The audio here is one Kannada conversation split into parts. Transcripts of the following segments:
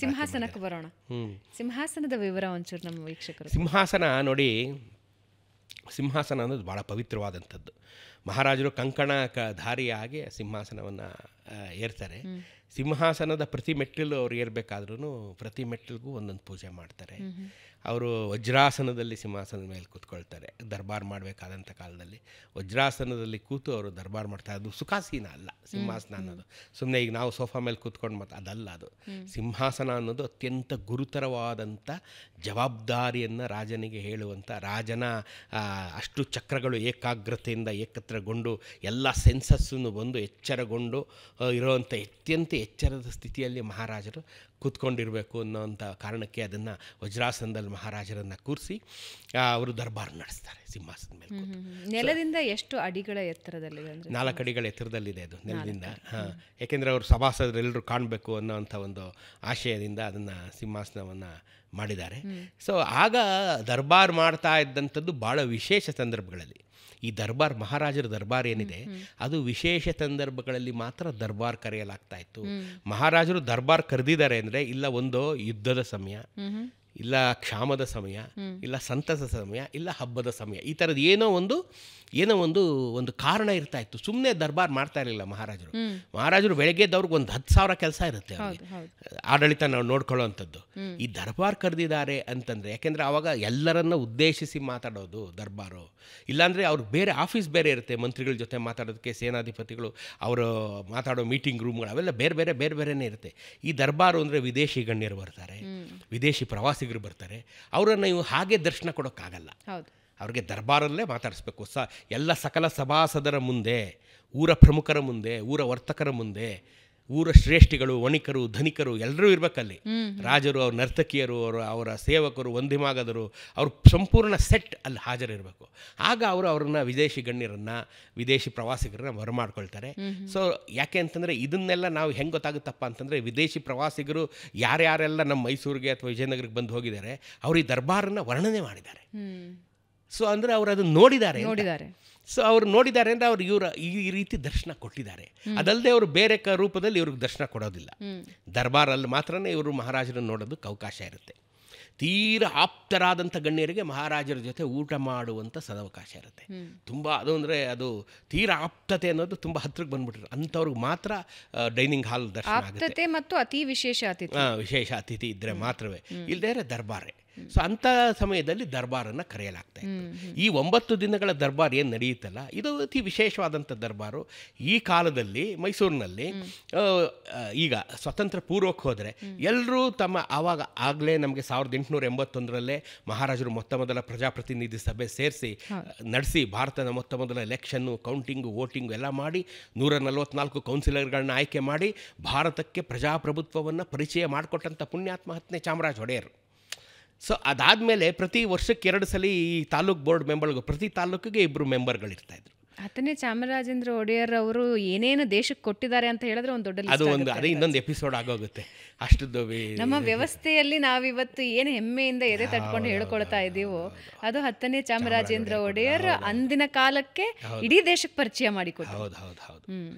ಸಿಂಹಾಸನಕ್ಕೆ ಬರೋಣ. ಸಿಂಹಾಸನದ ವಿವರ ಒಂಚೂರು ನಮ್ಮ ವೀಕ್ಷಕರು. ಸಿಂಹಾಸನ ನೋಡಿ, ಸಿಂಹಾಸನ ಅನ್ನೋದು ಭಾಳ ಪವಿತ್ರವಾದಂಥದ್ದು. ಮಹಾರಾಜರು ಕಂಕಣ ಧಾರಿಯಾಗಿ ಸಿಂಹಾಸನವನ್ನು ಏರ್ತಾರೆ. ಸಿಂಹಾಸನದ ಪ್ರತಿ ಮೆಟ್ಟಿಲು ಅವ್ರು ಏರಬೇಕಾದ್ರೂ ಪ್ರತಿ ಮೆಟ್ಟಿಲಿಗೂ ಒಂದೊಂದು ಪೂಜೆ ಮಾಡ್ತಾರೆ. ಅವರು ವಜ್ರಾಸನದಲ್ಲಿ ಸಿಂಹಾಸನದ ಮೇಲೆ ಕೂತ್ಕೊಳ್ತಾರೆ. ದರ್ಬಾರ್ ಮಾಡಬೇಕಾದಂಥ ಕಾಲದಲ್ಲಿ ವಜ್ರಾಸನದಲ್ಲಿ ಕೂತು ಅವರು ದರ್ಬಾರ್ ಮಾಡ್ತಾರೆ. ಅದು ಸುಖಾಸೀನ ಅಲ್ಲ ಸಿಂಹಾಸನ ಅನ್ನೋದು. ಸುಮ್ಮನೆ ಈಗ ನಾವು ಸೋಫಾ ಮೇಲೆ ಕೂತ್ಕೊಂಡು ಅದಲ್ಲ. ಅದು ಸಿಂಹಾಸನ ಅನ್ನೋದು ಅತ್ಯಂತ ಗುರುತರವಾದಂಥ ಜವಾಬ್ದಾರಿಯನ್ನು ರಾಜನಿಗೆ ಹೇಳುವಂಥ, ರಾಜನ ಅಷ್ಟು ಚಕ್ರಗಳು ಏಕಾಗ್ರತೆಯಿಂದ ಏಕತ್ರಗೊಂಡು ಎಲ್ಲ ಸೆನ್ಸಸ್ಸನ್ನು ಬಂದು ಎಚ್ಚರಗೊಂಡು ಇರೋವಂಥ ಅತ್ಯಂತ ಎಚ್ಚರದ ಸ್ಥಿತಿಯಲ್ಲಿ ಮಹಾರಾಜರು ಕೂತ್ಕೊಂಡಿರಬೇಕು ಅನ್ನೋಂಥ ಕಾರಣಕ್ಕೆ ಅದನ್ನು ವಜ್ರಾಸನದಲ್ಲಿ ಮಹಾರಾಜರನ್ನು ಕೂರಿಸಿ ಅವರು ದರ್ಬಾರ್ ನಡೆಸ್ತಾರೆ ಸಿಂಹಾಸನದ ಮೇಲೆ. ನೆಲದಿಂದ ಎಷ್ಟು ಅಡಿಗಳ ಎತ್ತರದಲ್ಲಿದೆ? 4 ಅಡಿಗಳ ಎತ್ತರದಲ್ಲಿದೆ ಅದು ನೆಲದಿಂದ. ಯಾಕೆಂದರೆ ಅವರು ಸಭಾಸದರೆಲ್ಲರೂ ಕಾಣಬೇಕು ಅನ್ನೋವಂಥ ಒಂದು ಆಶಯದಿಂದ ಅದನ್ನು ಸಿಂಹಾಸನವನ್ನು ಮಾಡಿದ್ದಾರೆ. ಸೊ ಆಗ ದರ್ಬಾರ್ ಮಾಡ್ತಾ ಇದ್ದಂಥದ್ದು ಭಾಳ ವಿಶೇಷ ಸಂದರ್ಭಗಳಲ್ಲಿ. ಈ ದರ್ಬಾರ್, ಮಹಾರಾಜರ ದರ್ಬಾರ್ ಏನಿದೆ ಅದು ವಿಶೇಷ ಸಂದರ್ಭಗಳಲ್ಲಿ ಮಾತ್ರ ದರ್ಬಾರ್ ಕರೆಯಲಾಗ್ತಾ ಇತ್ತು. ಮಹಾರಾಜರು ದರ್ಬಾರ್ ಕರೆದಿದ್ದಾರೆ ಅಂದರೆ ಇಲ್ಲ ಒಂದು ಯುದ್ಧದ ಸಮಯ, ಇಲ್ಲ ಕ್ಷಾಮದ ಸಮಯ, ಇಲ್ಲ ಸಂತಸ ಸಮಯ, ಇಲ್ಲ ಹಬ್ಬದ ಸಮಯ, ಈ ಥರದ್ದು ಏನೋ ಒಂದು ಕಾರಣ ಇರ್ತಾ ಇತ್ತು. ಸುಮ್ಮನೆ ದರ್ಬಾರ್ ಮಾಡ್ತಾ ಇರಲಿಲ್ಲ ಮಹಾರಾಜರು. ಬೆಳಗ್ಗೆದವ್ರಿಗೆ ಒಂದು 10,000 ಕೆಲಸ ಇರುತ್ತೆ ಅವ್ರಿಗೆ, ಆಡಳಿತ ನಾವು ನೋಡ್ಕೊಳ್ಳೋ ಅಂಥದ್ದು. ಈ ದರ್ಬಾರ್ ಕರೆದಿದ್ದಾರೆ ಅಂತಂದರೆ ಯಾಕೆಂದರೆ ಆವಾಗ ಎಲ್ಲರನ್ನ ಉದ್ದೇಶಿಸಿ ಮಾತಾಡೋದು ದರ್ಬಾರು. ಇಲ್ಲಾಂದರೆ ಅವ್ರಿಗೆ ಬೇರೆ ಆಫೀಸ್ ಬೇರೆ ಇರುತ್ತೆ, ಮಂತ್ರಿಗಳ ಜೊತೆ ಮಾತಾಡೋದಕ್ಕೆ ಸೇನಾಧಿಪತಿಗಳು ಅವರು ಮಾತಾಡೋ ಮೀಟಿಂಗ್ ರೂಮ್ಗಳು ಅವೆಲ್ಲ ಬೇರೆ ಬೇರೆನೇ ಇರುತ್ತೆ. ಈ ದರ್ಬಾರು ಅಂದರೆ ವಿದೇಶಿ ಗಣ್ಯರು ಬರ್ತಾರೆ, ವಿದೇಶಿ ಪ್ರವಾಸಿಗರು ಬರ್ತಾರೆ. ಅವರನ್ನು ಇವು ಹಾಗೆ ದರ್ಶನ ಕೊಡೋಕ್ಕಾಗಲ್ಲ. ಅವ್ರಿಗೆ ದರ್ಬಾರಲ್ಲೇ ಮಾತಾಡಿಸ್ಬೇಕು. ಎಲ್ಲ ಸಕಲ ಸಭಾಸದರ ಮುಂದೆ, ಊರ ಪ್ರಮುಖರ ಮುಂದೆ, ಊರ ವರ್ತಕರ ಮುಂದೆ, ಊರ ಶ್ರೇಷ್ಠಿಗಳು, ವಣಿಕರು, ಧನಿಕರು ಎಲ್ಲರೂ ಇರಬೇಕಲ್ಲಿ. ರಾಜರು, ಅವ್ರ ನರ್ತಕಿಯರು, ಅವರ ಸೇವಕರು, ವಂದಿಮಾಗದರು, ಅವ್ರ ಸಂಪೂರ್ಣ ಸೆಟ್ ಅಲ್ಲಿ ಹಾಜರಿರಬೇಕು. ಆಗ ಅವ್ರನ್ನ ವಿದೇಶಿ ಗಣ್ಯರನ್ನು, ವಿದೇಶಿ ಪ್ರವಾಸಿಗರನ್ನ ಬರಮಾಡ್ಕೊಳ್ತಾರೆ. ಸೊ ಯಾಕೆ ಅಂತಂದರೆ ಇದನ್ನೆಲ್ಲ ನಾವು ಹೆಂಗೆ ಗೊತ್ತಾಗುತ್ತಪ್ಪ ಅಂತಂದರೆ, ವಿದೇಶಿ ಪ್ರವಾಸಿಗರು ಯಾರ್ಯಾರೆಲ್ಲ ನಮ್ಮ ಮೈಸೂರಿಗೆ ಅಥವಾ ವಿಜಯನಗರಕ್ಕೆ ಬಂದು ಹೋಗಿದ್ದಾರೆ ಅವರು ಈ ದರ್ಬಾರನ್ನು ವರ್ಣನೆ ಮಾಡಿದ್ದಾರೆ. ಸೊ ಅಂದರೆ ಅವರು ಅದನ್ನು ನೋಡಿದ್ದಾರೆ. ಸೊ ಅವ್ರು ನೋಡಿದ್ದಾರೆ ಅಂದರೆ ಅವ್ರು ಈ ರೀತಿ ದರ್ಶನ ಕೊಟ್ಟಿದ್ದಾರೆ. ಅದಲ್ಲದೆ ಅವರು ಬೇರೆ ರೂಪದಲ್ಲಿ ಇವ್ರಿಗೆ ದರ್ಶನ ಕೊಡೋದಿಲ್ಲ. ದರ್ಬಾರಲ್ಲಿ ಮಾತ್ರನೇ ಇವರು ಮಹಾರಾಜರನ್ನು ನೋಡೋದಕ್ಕೆ ಅವಕಾಶ ಇರುತ್ತೆ. ತೀರ ಆಪ್ತರಾದಂಥ ಗಣ್ಯರಿಗೆ ಮಹಾರಾಜರ ಜೊತೆ ಊಟ ಮಾಡುವಂಥ ಸದವಕಾಶ ಇರುತ್ತೆ. ತುಂಬ ಅದು ಅಂದರೆ ಅದು ತೀರ ಆಪ್ತತೆ ಅನ್ನೋದು ತುಂಬ ಹತ್ರಕ್ಕೆ ಬಂದ್ಬಿಟ್ರೆ ಅಂಥವ್ರಿಗೆ ಮಾತ್ರ ಡೈನಿಂಗ್ ಹಾಲ್ ದರ್ಶನ ಆಗುತ್ತೆ. ಮತ್ತು ಅತಿ ವಿಶೇಷ ಅತಿಥಿ ಇದ್ದರೆ ಮಾತ್ರವೇ, ಇಲ್ಲದೇ ದರ್ಬಾರೇ. ಸೊ ಅಂಥ ಸಮಯದಲ್ಲಿ ದರ್ಬಾರನ್ನು ಕರೆಯಲಾಗ್ತಾ ಇತ್ತು. ಈ 9 ದಿನಗಳ ದರ್ಬಾರ್ ಏನು ನಡೆಯುತ್ತಲ್ಲ, ಇದು ಅತಿ ವಿಶೇಷವಾದಂಥ ದರ್ಬಾರು. ಈ ಕಾಲದಲ್ಲಿ ಮೈಸೂರಿನಲ್ಲಿ ಈಗ ಸ್ವತಂತ್ರ ಪೂರ್ವಕ್ಕೆ ಹೋದರೆ ಎಲ್ಲರೂ ಆಗಲೇ ನಮಗೆ 1881 ಮಹಾರಾಜರು ಮೊದಲ ಪ್ರಜಾಪ್ರತಿನಿಧಿ ಸಭೆ ನಡೆಸಿ ಭಾರತದ ಮೊದಲ ಎಲೆಕ್ಷನ್ನು, ಕೌಂಟಿಂಗು, ವೋಟಿಂಗು ಎಲ್ಲ ಮಾಡಿ 144 ಕೌನ್ಸಿಲರ್ಗಳನ್ನ ಆಯ್ಕೆ ಮಾಡಿ ಭಾರತಕ್ಕೆ ಪ್ರಜಾಪ್ರಭುತ್ವವನ್ನು ಪರಿಚಯ ಮಾಡಿಕೊಟ್ಟಂಥ ಪುಣ್ಯಾತ್ಮ 10ನೇ ಚಾಮರಾಜ ಒಡೆಯರು. ಸೊ ಅದಾದಮೇಲೆ ಪ್ರತಿ ವರ್ಷಕ್ಕೆ 2 ಸಲ ಈ ತಾಲೂಕು ಬೋರ್ಡ್ ಮೆಂಬರ್ಗಳು, ಪ್ರತಿ ತಾಲೂಕಿಗೆ 2 ಮೆಂಬರ್ಗಳಿರ್ತಾಯಿದ್ರು. 10ನೇ ಚಾಮರಾಜೇಂದ್ರ ಒಡೆಯರ್ ಅವರು ಏನೇನು ದೇಶಕ್ಕೆ ಕೊಟ್ಟಿದ್ದಾರೆ ಅಂತ ಹೇಳಿದ್ರೆ ಒಂದು ದೊಡ್ಡ ಅದೇ ಇನ್ನೊಂದು ಎಪಿಸೋಡ್ ಆಗೋಗುತ್ತೆ. ಅಷ್ಟದ್ದು ನಮ್ಮ ವ್ಯವಸ್ಥೆಯಲ್ಲಿ ನಾವಿವತ್ತು ಏನು ಹೆಮ್ಮೆಯಿಂದ ಎದೆ ತಟ್ಕೊಂಡು ಹೇಳ್ಕೊಳ್ತಾ ಇದ್ದೀವೋ ಅದು 10ನೇ ಚಾಮರಾಜೇಂದ್ರ ಒಡೆಯರ್ ಅಂದಿನ ಕಾಲಕ್ಕೆ ಇಡೀ ದೇಶಕ್ಕೆ ಪರಿಚಯ ಮಾಡಿಕೊಟ್ಟು. ಹೌದು.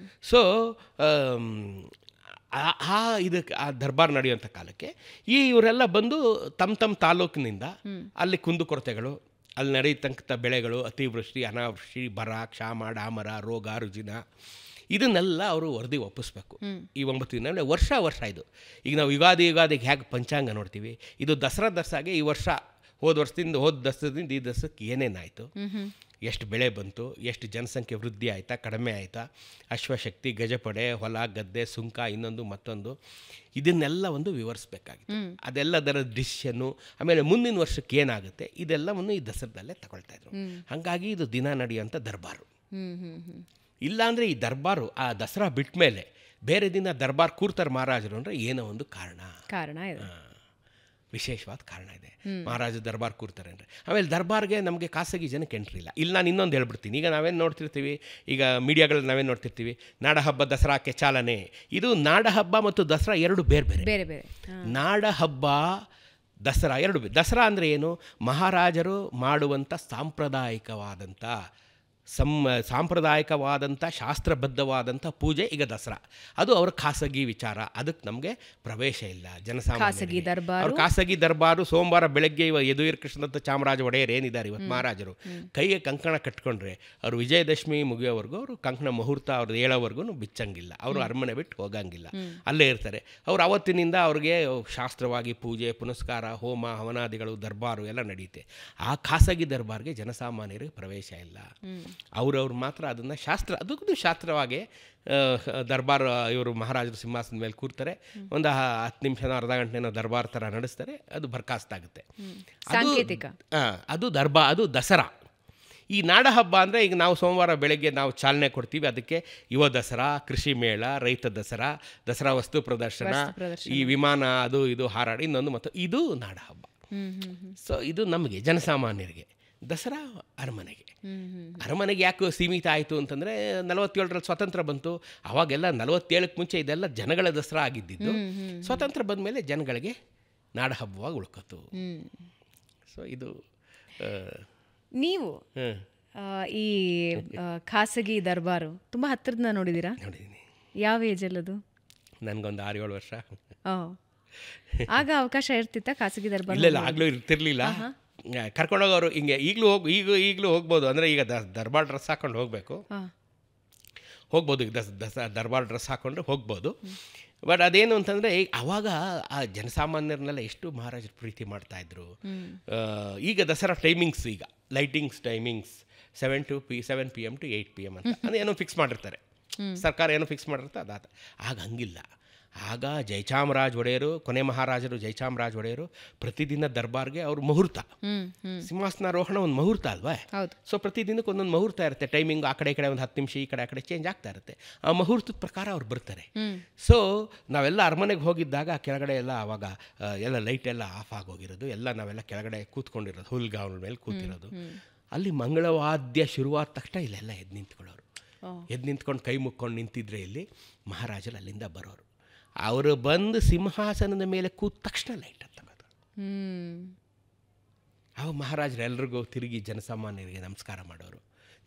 ಸೊ ಇದಕ್ಕೆ ಆ ದರ್ಬಾರ್ ನಡೆಯುವಂಥ ಕಾಲಕ್ಕೆ ಇವರೆಲ್ಲ ಬಂದು ತಮ್ಮ ತಾಲೂಕಿನಿಂದ ಅಲ್ಲಿ ಕುಂದುಕೊರತೆಗಳು, ಅಲ್ಲಿ ನಡೆಯತಕ್ಕಂಥ ಬೆಳೆಗಳು, ಅತಿವೃಷ್ಟಿ, ಅನಾವೃಷ್ಟಿ, ಬರ, ಕ್ಷಾಮ, ಡಾಮರ, ರೋಗ, ರುಜಿನ, ಇದನ್ನೆಲ್ಲ ಅವರು ವರದಿ ಒಪ್ಪಿಸ್ಬೇಕು. ಈ 9 ದಿನ ವರ್ಷ ಇದು. ಈಗ ನಾವು ಯುಗಾದಿಗೆ ಹೇಗೆ ಪಂಚಾಂಗ ನೋಡ್ತೀವಿ, ಇದು ದಸರಾಗೆ ಈ ವರ್ಷ ಹೋದ ದಸರದಿಂದ ಈ ದಸರಕ್ಕೆ ಏನೇನಾಯಿತು, ಎಷ್ಟು ಬೆಳೆ ಬಂತು, ಎಷ್ಟು ಜನಸಂಖ್ಯೆ ವೃದ್ಧಿ ಆಯಿತಾ, ಕಡಿಮೆ ಆಯಿತಾ, ಅಶ್ವಶಕ್ತಿ, ಗಜಪಡೆ, ಹೊಲ ಗದ್ದೆ, ಸುಂಕ, ಇನ್ನೊಂದು ಮತ್ತೊಂದು, ಇದನ್ನೆಲ್ಲ ಒಂದು ವಿವರಿಸಬೇಕಾಗಿತ್ತು. ಅದೆಲ್ಲದರ ಡಿಸಿಷನ್ನು, ಆಮೇಲೆ ಮುಂದಿನ ವರ್ಷಕ್ಕೆ ಏನಾಗುತ್ತೆ ಇದೆಲ್ಲವನ್ನು ಈ ದಸರದಲ್ಲೇ ತಗೊಳ್ತಾಯಿದ್ರು. ಹಾಗಾಗಿ ಇದು ದಿನ ನಡೆಯುವಂಥ ದರ್ಬಾರು. ಇಲ್ಲಾಂದರೆ ಈ ದರ್ಬಾರು ಆ ದಸರಾ ಬಿಟ್ಟ ಮೇಲೆ ಬೇರೆ ದಿನ ದರ್ಬಾರ್ ಕೂರ್ತಾರೆ ಮಹಾರಾಜರು ಅಂದರೆ ಏನೋ ಒಂದು ಕಾರಣ ಇದೆ, ವಿಶೇಷವಾದ ಕಾರಣ ಇದೆ. ಮಹಾರಾಜ ದರ್ಬಾರ್ ಕೂರ್ತಾರೆ ಅಂದರೆ ಆಮೇಲೆ ದರ್ಬಾರ್ಗೆ ನಮಗೆ ಖಾಸಗಿ ಜನಕ್ಕೆ ಎಂಟ್ರಿ ಇಲ್ಲ. ಇಲ್ಲಿ ನಾನು ಇನ್ನೊಂದು ಹೇಳ್ಬಿಡ್ತೀನಿ. ಈಗ ನಾವೇನು ನೋಡ್ತಿರ್ತೀವಿ, ಈಗ ಮೀಡಿಯಾಗಳಲ್ಲಿ ನಾವೇನು ನೋಡ್ತಿರ್ತೀವಿ, ನಾಡಹಬ್ಬ ದಸರಾಕ್ಕೆ ಚಾಲನೆ. ಇದು ನಾಡಹಬ್ಬ ಮತ್ತು ದಸರಾ 2 ಬೇರೆ. ನಾಡಹಬ್ಬ ದಸರಾ 2 ದಸರಾ ಅಂದರೆ ಏನು, ಮಹಾರಾಜರು ಮಾಡುವಂಥ ಸಾಂಪ್ರದಾಯಿಕವಾದಂಥ ಸಾಂಪ್ರದಾಯಿಕವಾದಂಥ ಶಾಸ್ತ್ರಬದ್ಧವಾದಂಥ ಪೂಜೆ ಈಗ ದಸರಾ. ಅದು ಅವರ ಖಾಸಗಿ ವಿಚಾರ, ಅದಕ್ಕೆ ನಮಗೆ ಪ್ರವೇಶ ಇಲ್ಲ. ಖಾಸಗಿ ದರ್ಬಾರು, ಅವ್ರ ಖಾಸಗಿ ದರ್ಬಾರು ಸೋಮವಾರ ಬೆಳಗ್ಗೆ ಯದುವೀರ್ ಕೃಷ್ಣದತ್ತ ಚಾಮರಾಜ ಒಡೆಯರ್ ಏನಿದ್ದಾರೆ ಇವತ್ತು ಮಹಾರಾಜರು, ಕೈಗೆ ಕಂಕಣ ಕಟ್ಕೊಂಡ್ರೆ ಅವರು ವಿಜಯದಶಮಿ ಮುಗಿಯೋವರೆಗೂ ಅವರು ಕಂಕಣ ಮುಹೂರ್ತ ಅವ್ರದ್ದು ಹೇಳೋವರೆಗೂ ಬಿಚ್ಚಂಗಿಲ್ಲ. ಅವರು ಅರಮನೆ ಬಿಟ್ಟು ಹೋಗಂಗಿಲ್ಲ, ಅಲ್ಲೇ ಇರ್ತಾರೆ. ಅವ್ರು ಅವತ್ತಿನಿಂದ ಅವ್ರಿಗೆ ಶಾಸ್ತ್ರವಾಗಿ ಪೂಜೆ ಪುನಸ್ಕಾರ ಹೋಮ ಹವನಾದಿಗಳು ದರ್ಬಾರು ಎಲ್ಲ ನಡೆಯುತ್ತೆ. ಆ ಖಾಸಗಿ ದರ್ಬಾರ್ಗೆ ಜನಸಾಮಾನ್ಯರಿಗೆ ಪ್ರವೇಶ ಇಲ್ಲ. ಅವ್ರವ್ರು ಮಾತ್ರ ಅದನ್ನು ಅದಕ್ಕೂ ಶಾಸ್ತ್ರವಾಗಿ ದರ್ಬಾರ್ ಇವರು ಮಹಾರಾಜರು ಸಿಂಹಾಸನದ ಮೇಲೆ ಕೂರ್ತಾರೆ, ಒಂದು 10 ನಿಮಿಷನೋ ಅರ್ಧ ಗಂಟೆನೋ ದರ್ಬಾರ್ ಥರ ನಡೆಸ್ತಾರೆ, ಅದು ಬರ್ಖಾಸ್ತಾಗುತ್ತೆ. ಅದು ದಸರಾ. ಈ ನಾಡ ಹಬ್ಬ ಅಂದರೆ ಈಗ ನಾವು ಸೋಮವಾರ ಬೆಳಗ್ಗೆ ನಾವು ಚಾಲನೆ ಕೊಡ್ತೀವಿ, ಅದಕ್ಕೆ ಯುವ ದಸರಾ, ಕೃಷಿ ಮೇಳ, ರೈತ ದಸರಾ, ದಸರಾ ವಸ್ತು ಪ್ರದರ್ಶನ, ಈ ವಿಮಾನ ಅದು ಇದು ಹಾರಾಡಿ ಇನ್ನೊಂದು ಮತ್ತು ಇದು ನಾಡ ಹಬ್ಬ. ಸೊ ಇದು ನಮಗೆ ಜನಸಾಮಾನ್ಯರಿಗೆ. ದಸರಾ ಅರಮನೆಗೆ ಯಾಕೆ ಸೀಮಿತ ಆಯಿತು ಅಂತಂದರೆ 47ರಲ್ಲಿ ಸ್ವಾತಂತ್ರ್ಯ ಬಂತು. ಅವಾಗೆಲ್ಲ 47ಕ್ಕೆ ಮುಂಚೆ ಇದೆಲ್ಲ ಜನಗಳ ದಸರಾ ಆಗಿದ್ದಿದ್ದು. ಸ್ವಾತಂತ್ರ್ಯ ಬಂದ ಮೇಲೆ ಜನಗಳಿಗೆ ನಾಡ ಹಬ್ಬವಾಗಿ ಉಳ್ಕೊತು. ಸೊ ಇದು ನೀವು ಈ ಖಾಸಗಿ ದರ್ಬಾರು ತುಂಬ ಹತ್ತಿರದಿಂದ ನೋಡಿದ್ದೀರಾ? ನೋಡಿದ್ದೀನಿ. ಯಾವ ಏಜಲ್ಲದು? ನನಗೊಂದು 6-7 ವರ್ಷ. ಆಗ ಅವಕಾಶ ಇರ್ತಿತ್ತ ಖಾಸಗಿ ದರ್ಬಾರ್? ಇಲ್ಲ, ಆಗಲೂ ಇರ್ತಿರ್ಲಿಲ್ಲ. ಕರ್ಕೊಂಡೋಗೋರು ಹಿಂಗೆ ಈಗಲೂ ಹೋಗ್ಬೋದು. ಅಂದರೆ ಈಗ ದರ್ಬಾರ್ ಡ್ರೆಸ್ ಹಾಕೊಂಡು ಹೋಗ್ಬೋದು. ಈಗ ದರ್ಬಾರ್ ಡ್ರೆಸ್ ಹಾಕೊಂಡ್ರೆ ಹೋಗ್ಬೋದು. ಬಟ್ ಅದೇನು ಅಂತಂದರೆ ಆವಾಗ ಆ ಜನಸಾಮಾನ್ಯರನ್ನೆಲ್ಲ ಎಷ್ಟು ಮಹಾರಾಜರು ಪ್ರೀತಿ ಮಾಡ್ತಾಯಿದ್ರು. ಈಗ ದಸರಾ ಟೈಮಿಂಗ್ಸ್, ಈಗ lightings timings 7 PM to 8 PM ಅಂತ ಅದು ಏನೋ ಫಿಕ್ಸ್ ಮಾಡಿರ್ತಾರೆ, ಸರ್ಕಾರ ಏನೋ ಫಿಕ್ಸ್ ಮಾಡಿರುತ್ತೆ ಅದಾದ. ಆಗ ಹಂಗಿಲ್ಲ. ಆಗ ಜಯಚಾಮರಾಜ ಒಡೆಯರು, ಕೊನೆ ಮಹಾರಾಜರು ಜಯಚಾಮರಾಜ ಒಡೆಯರು ಪ್ರತಿದಿನ ದರ್ಬಾರ್ಗೆ ಅವ್ರ ಮುಹೂರ್ತ, ಸಿಂಹಾಸನಾರೋಹಣ ಒಂದು ಮುಹೂರ್ತ ಅಲ್ವಾ? ಸೊ ಪ್ರತಿದಿನಕ್ಕೆ ಒಂದೊಂದು ಮುಹೂರ್ತ ಇರುತ್ತೆ. ಟೈಮಿಂಗ್ ಆ ಕಡೆ ಒಂದು 10 ನಿಮಿಷ, ಈ ಕಡೆ ಚೇಂಜ್ ಆಗ್ತಾ ಇರುತ್ತೆ. ಆ ಮುಹೂರ್ತದ ಪ್ರಕಾರ ಅವ್ರು ಬರ್ತಾರೆ. ಸೊ ನಾವೆಲ್ಲ ಅರಮನೆಗೆ ಹೋಗಿದ್ದಾಗ ಕೆಳಗಡೆ ಎಲ್ಲ ಆವಾಗ ಎಲ್ಲ ಲೈಟ್ ಎಲ್ಲ ಆಫ್ ಆಗೋಗಿರೋದು, ಎಲ್ಲ ನಾವೆಲ್ಲ ಕೆಳಗಡೆ ಕೂತ್ಕೊಂಡಿರೋದು, ಹುಲ್ಗಾವನ ಮೇಲೆ ಕೂತಿರೋದು. ಅಲ್ಲಿ ಮಂಗಳವಾದ್ಯ ಶುರುವಾದ ತಕ್ಷಣ ಇಲ್ಲೆಲ್ಲ ಎದ್ದು ನಿಂತ್ಕೊಂಡು ಕೈ ಮುಕ್ಕೊಂಡು ನಿಂತಿದ್ರೆ ಇಲ್ಲಿ ಮಹಾರಾಜರು ಅಲ್ಲಿಂದ ಬರೋರು. ಅವರು ಬಂದು ಸಿಂಹಾಸನದ ಮೇಲೆ ಕೂತ ತಕ್ಷಣ ಲೈಟ್ ಹತ್ತಗೋದು. ಅವು ಮಹಾರಾಜರು ಎಲ್ರಿಗೂ ತಿರುಗಿ ಜನಸಾಮಾನ್ಯರಿಗೆ ನಮಸ್ಕಾರ ಮಾಡೋರು,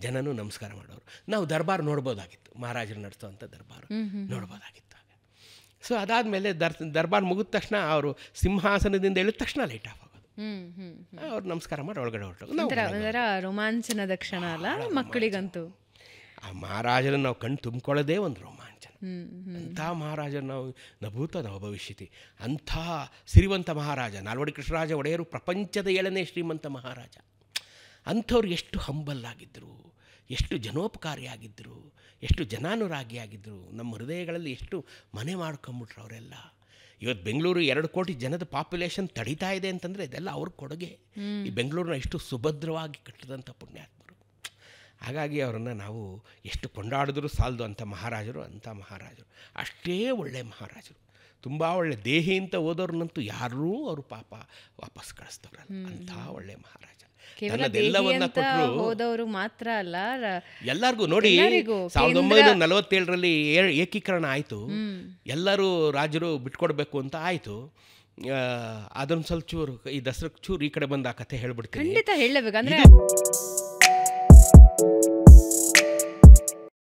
ಜನನೂ ನಮಸ್ಕಾರ ಮಾಡೋರು. ನಾವು ದರ್ಬಾರ್ ನೋಡ್ಬೋದಾಗಿತ್ತು, ಮಹಾರಾಜರು ನಡೆಸುವಂಥ ದರ್ಬಾರು ನೋಡ್ಬೋದಾಗಿತ್ತು. ಸೊ ಅದಾದಮೇಲೆ ದರ್ಬಾರ್ ಮುಗಿದ ತಕ್ಷಣ ಅವರು ಸಿಂಹಾಸನದಿಂದ ಇಳಿದ ತಕ್ಷಣ ಲೈಟ್ ಆಫ್ ಆಗೋದು. ಅವ್ರು ನಮಸ್ಕಾರ ಮಾಡಿ ಒಳಗಡೆ ಹೊರಟು. ರೋಮಾಂಚನದ ಕ್ಷಣ ಅಲ್ಲ ಮಕ್ಕಳಿಗಂತೂ. ಆ ಮಹಾರಾಜರನ್ನು ನಾವು ಕಣ್ಣು ತುಂಬಿಕೊಳ್ಳೋದೇ ಒಂದು ರೋಮಾಂಚನ. ಅಂಥ ಮಹಾರಾಜರು ನಾವು ನಭೂತ ನವ ಭವಿಷ್ಯತಿ. ಅಂಥ ಸಿರಿವಂತ ಮಹಾರಾಜ ನಾಲ್ವಡಿ ಕೃಷ್ಣರಾಜ ಒಡೆಯರು ಪ್ರಪಂಚದ 7ನೇ ಶ್ರೀಮಂತ ಮಹಾರಾಜ. ಅಂಥವ್ರು ಎಷ್ಟು ಹಂಬಲ್ಲಾಗಿದ್ದರು, ಎಷ್ಟು ಜನೋಪಕಾರಿಯಾಗಿದ್ದರು, ಎಷ್ಟು ಜನಾನುರಾಗಿಯಾಗಿದ್ದರು. ನಮ್ಮ ಹೃದಯಗಳಲ್ಲಿ ಎಷ್ಟು ಮನೆ ಮಾಡ್ಕೊಂಬಿಟ್ರು ಅವರೆಲ್ಲ. ಇವತ್ತು ಬೆಂಗಳೂರು 2 ಕೋಟಿ ಜನದ ಪಾಪ್ಯುಲೇಷನ್ ತಡೀತಾ ಇದೆ ಅಂತಂದರೆ ಇದೆಲ್ಲ ಅವ್ರ ಕೊಡುಗೆ. ಈ ಬೆಂಗಳೂರನ್ನ ಎಷ್ಟು ಸುಭದ್ರವಾಗಿ ಕಟ್ಟಿದಂಥ ಪುಣ್ಯಾತ್ಮರು. ಹಾಗಾಗಿ ಅವರನ್ನು ನಾವು ಎಷ್ಟು ಕೊಂಡಾಡಿದ್ರೂ ಸಾಲದು ಅಂಥ ಮಹಾರಾಜರು. ಅಷ್ಟೇ ಒಳ್ಳೆಯ ಮಹಾರಾಜರು, ತುಂಬ ಒಳ್ಳೆ ದೇಹಿ ಅಂತ ಹೋದವ್ರನ್ನಂತೂ ಯಾರೂ ಅವರು ಪಾಪ ವಾಪಸ್ ಕಳಿಸ್ತವ್ರಲ್ಲ. ಅಂಥ ಒಳ್ಳೆ ಮಹಾರಾಜ. ಎಲ್ಲವನ್ನ ಕೊಟ್ಟರು, ಹೋದವರು ಮಾತ್ರ ಅಲ್ಲ ಎಲ್ಲರಿಗೂ. ನೋಡಿ 1947ರಲ್ಲಿ ಏಕೀಕರಣ ಆಯಿತು, ಎಲ್ಲರೂ ರಾಜರು ಬಿಟ್ಕೊಡ್ಬೇಕು ಅಂತ ಆಯಿತು. ಅದೊಂದು ಸ್ವಲ್ಪ ಚೂರು ಈ ದಸರಕ್ಕೆ ಚೂರು ಈ ಕಡೆ ಬಂದು ಆ ಕಥೆ ಹೇಳ್ಬಿಡ್ತೀನಿ. ಖಂಡಿತ ಹೇಳಬೇಕು. ಅಂದರೆ